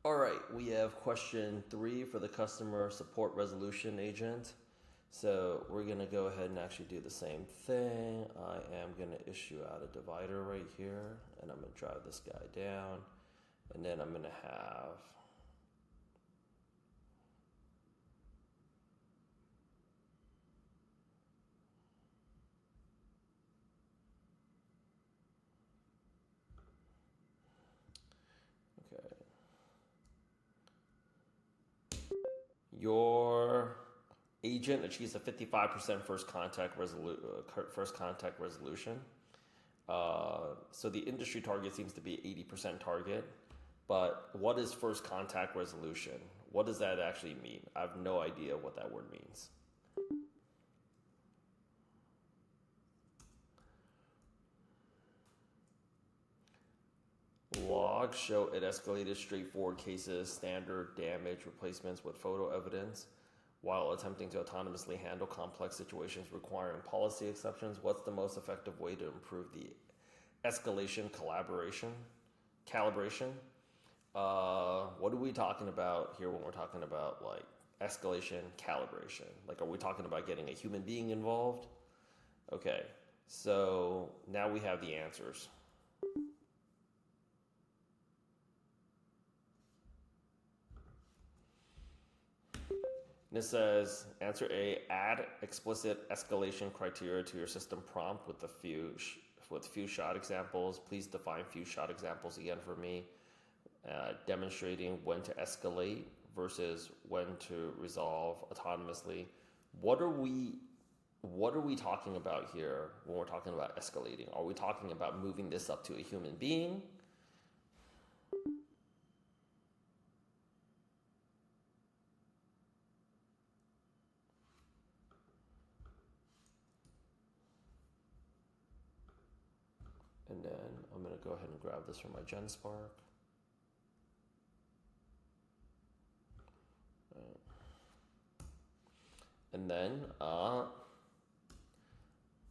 All right, we have question 3 for the customer support resolution agent. So we're going to go ahead and actually do the same thing. I am going to issue out a divider right here, and I'm going to drive this guy down, and then I'm going to have okay. Your agent achieves a 55% first contact resolution. So the industry target seems to be 80% target. But what is first contact resolution? What does that actually mean? I have no idea what that word means. Logs show it escalated straightforward cases, standard damage replacements with photo evidence, while attempting to autonomously handle complex situations requiring policy exceptions. What's the most effective way to improve the escalation calibration? What are we talking about here when we're talking about like escalation calibration? Like, are we talking about getting a human being involved? Okay, so now we have the answers. And it says, answer A, add explicit escalation criteria to your system prompt with few shot examples. Please define few shot examples again for me, demonstrating when to escalate versus when to resolve autonomously. What are we talking about here when we're talking about escalating? Are we talking about moving this up to a human being? And then I'm going to go ahead and grab this from my GenSpark. And then,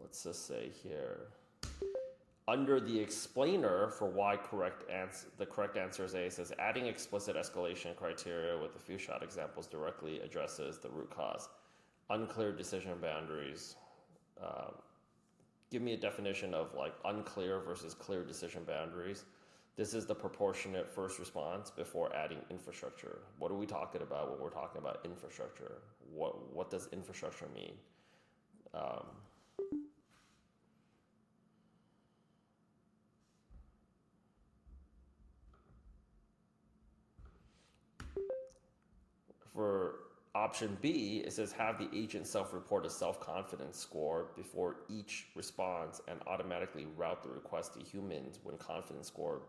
let's just say here, under the explainer for why the correct answer is A, it says adding explicit escalation criteria with a few shot examples directly addresses the root cause. Unclear decision boundaries. Give me a definition of like unclear versus clear decision boundaries. This is the proportionate first response before adding infrastructure. What are we talking about when we're talking about infrastructure? What does infrastructure mean? For option B, it says have the agent self-report a self-confidence score before each response and automatically route the request to humans when confidence score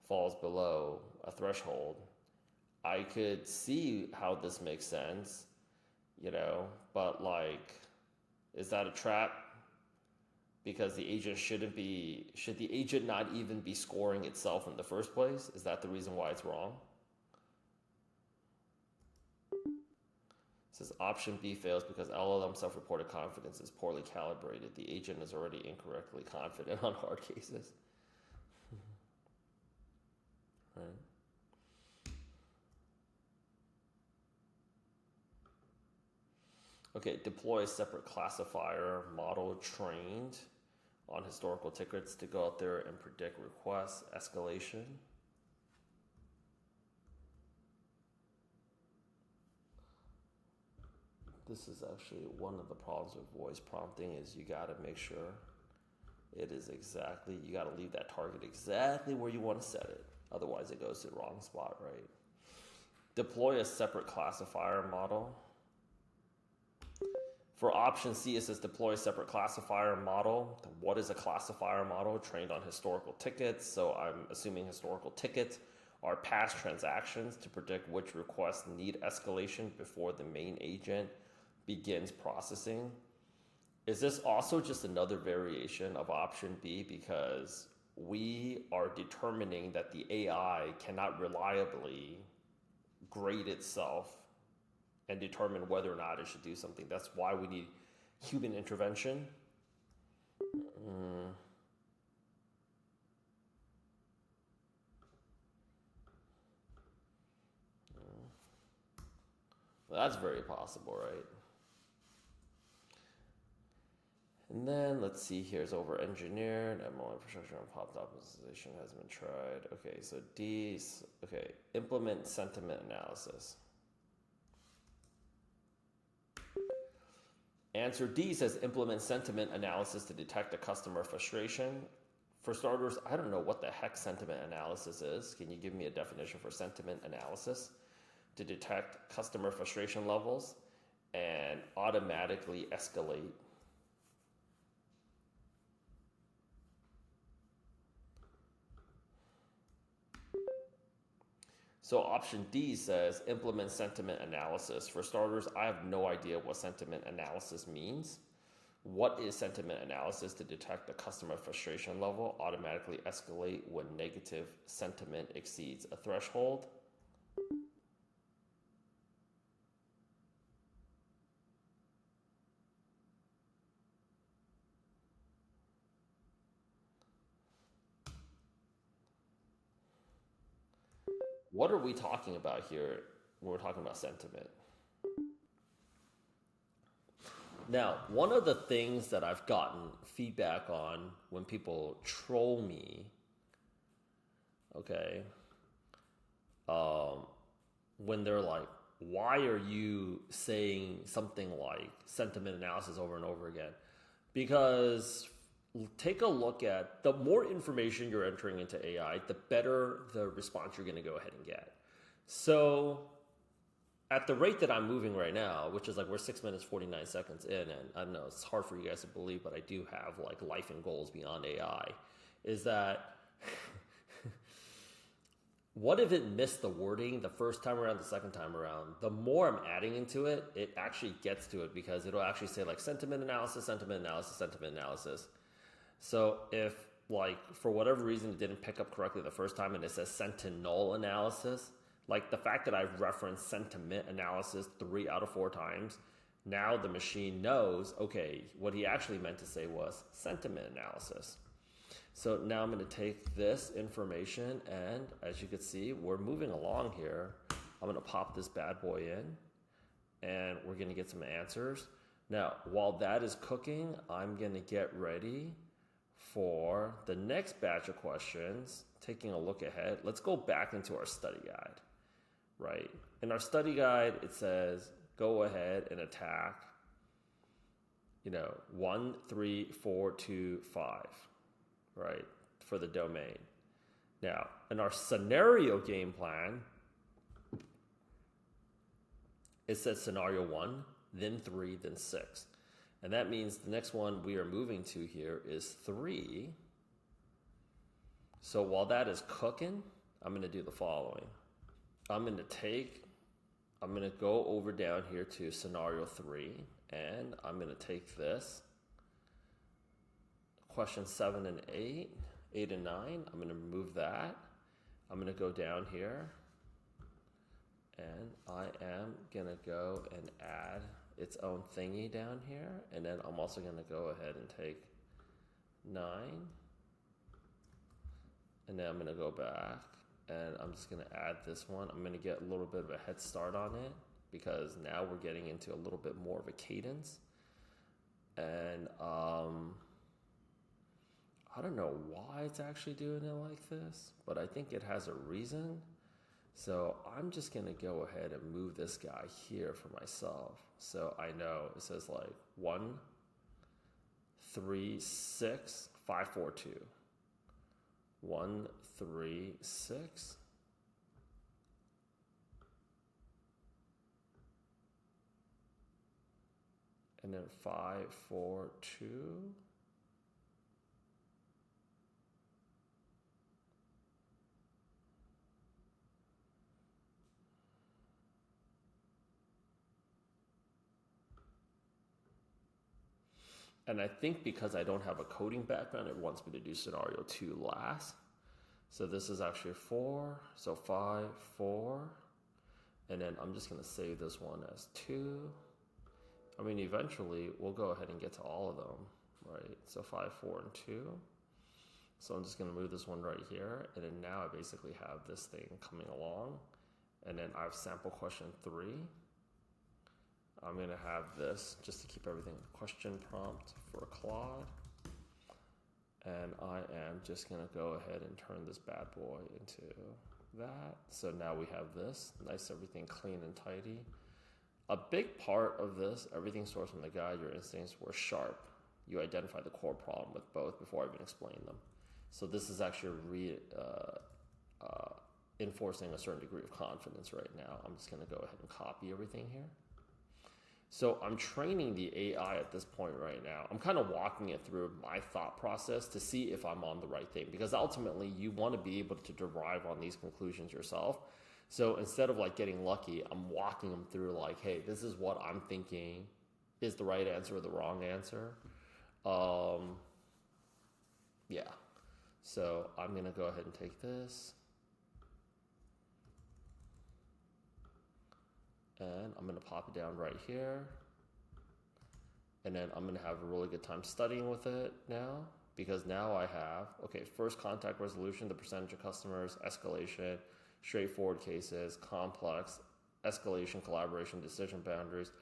falls below a threshold. I could see how this makes sense, but like, is that a trap? Because should the agent not even be scoring itself in the first place? Is that the reason why it's wrong? It says option B fails because LLM self-reported confidence is poorly calibrated. The agent is already incorrectly confident on hard cases. Right. Okay, deploy a separate classifier model trained on historical tickets to go out there and predict request escalation. This is actually one of the problems with voice prompting is you got to make sure it is you got to leave that target exactly where you want to set it. Otherwise it goes to the wrong spot, right? Deploy a separate classifier model. For option C, it says deploy a separate classifier model. What is a classifier model? Trained on historical tickets. So I'm assuming historical tickets are past transactions to predict which requests need escalation before the main agent begins processing. Is this also just another variation of option B because we are determining that the AI cannot reliably grade itself and determine whether or not it should do something? That's why we need human intervention. That's very possible, right? And then let's see, here's over engineered, ML infrastructure and pop optimization has been tried. Okay, so D, okay, implement sentiment analysis. Answer D says implement sentiment analysis to detect a customer frustration. For starters, I don't know what the heck sentiment analysis is. Can you give me a definition for sentiment analysis? To detect customer frustration levels and automatically escalate. So option D says implement sentiment analysis. For starters, I have no idea what sentiment analysis means. What is sentiment analysis? To detect the customer frustration level, automatically escalate when negative sentiment exceeds a threshold. What are we talking about here when we're talking about sentiment? Now, one of the things that I've gotten feedback on when people troll me, okay, when they're like, why are you saying something like sentiment analysis over and over again? Because take a look at the more information you're entering into AI, the better the response you're going to go ahead and get. So at the rate that I'm moving right now, which is like we're 6 minutes, 49 seconds in, and I know it's hard for you guys to believe, but I do have like life and goals beyond AI, is that what if it missed the wording the first time around, the second time around? The more I'm adding into it, it actually gets to it because it'll actually say like sentiment analysis, sentiment analysis, sentiment analysis. So if like for whatever reason it didn't pick up correctly the first time and it says sentinel analysis, like the fact that I've referenced sentiment analysis 3 out of 4 times, now the machine knows, okay, what he actually meant to say was sentiment analysis. So now I'm going to take this information and as you can see, we're moving along here. I'm going to pop this bad boy in and we're going to get some answers. Now, while that is cooking, I'm going to get ready for the next batch of questions. Taking a look ahead, let's go back into our study guide, right? In our study guide, it says, go ahead and attack, 1, 3, 4, 2, 5. Right, for the domain. Now, in our scenario game plan, it says scenario 1, then 3, then 6. And that means the next one we are moving to here is 3. So while that is cooking, I'm going to do the following. I'm going to go over down here to scenario 3, and I'm going to take this. Question 7 and 8, 8 and 9, I'm going to remove that. I'm going to go down here and I am going to go and add its own thingy down here. And then I'm also going to go ahead and take 9 and then I'm going to go back and I'm just going to add this one. I'm going to get a little bit of a head start on it because now we're getting into a little bit more of a cadence. And I don't know why it's actually doing it like this, but I think it has a reason. So I'm just going to go ahead and move this guy here for myself. So I know it says like 1, 3, 6, 5, 4, 2. 1, 3, 6. And then 5, 4, 2. And I think because I don't have a coding background, it wants me to do scenario 2 last. So this is actually 4, so 5, 4. And then I'm just going to save this one as 2. I mean, eventually we'll go ahead and get to all of them, right? So 5, 4, and 2. So I'm just going to move this one right here. And then now I basically have this thing coming along. And then I have sample question 3. I'm going to have this just to keep everything question prompt for Claude. And I am just going to go ahead and turn this bad boy into that. So now we have this, nice, everything clean and tidy. A big part of this, everything starts from the guide, your instincts were sharp. You identify the core problem with both before I even explain them. So this is actually enforcing a certain degree of confidence right now. I'm just going to go ahead and copy everything here. So I'm training the AI at this point right now. I'm kind of walking it through my thought process to see if I'm on the right thing, because ultimately you want to be able to derive on these conclusions yourself. So instead of like getting lucky, I'm walking them through like, hey, this is what I'm thinking is the right answer or the wrong answer. Yeah. So I'm going to go ahead and take this. And I'm going to pop it down right here. And then I'm going to have a really good time studying with it now, because now I have, okay, first contact resolution, the percentage of customers, escalation, straightforward cases, complex, escalation, collaboration, decision boundaries.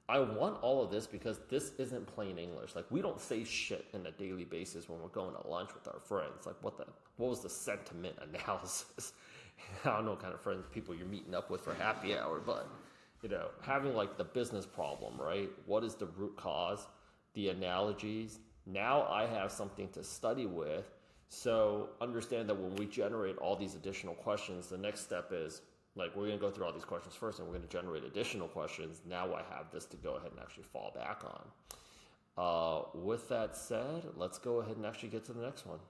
I want all of this because this isn't plain English. Like, we don't say shit on a daily basis when we're going to lunch with our friends. Like, what was the sentiment analysis? I don't know what kind of friends, people you're meeting up with for happy hour, but you know, having like the business problem, right? What is the root cause? The analogies. Now I have something to study with. So understand that when we generate all these additional questions, the next step is like, we're going to go through all these questions first and we're going to generate additional questions. Now I have this to go ahead and actually fall back on. With that said, let's go ahead and actually get to the next one.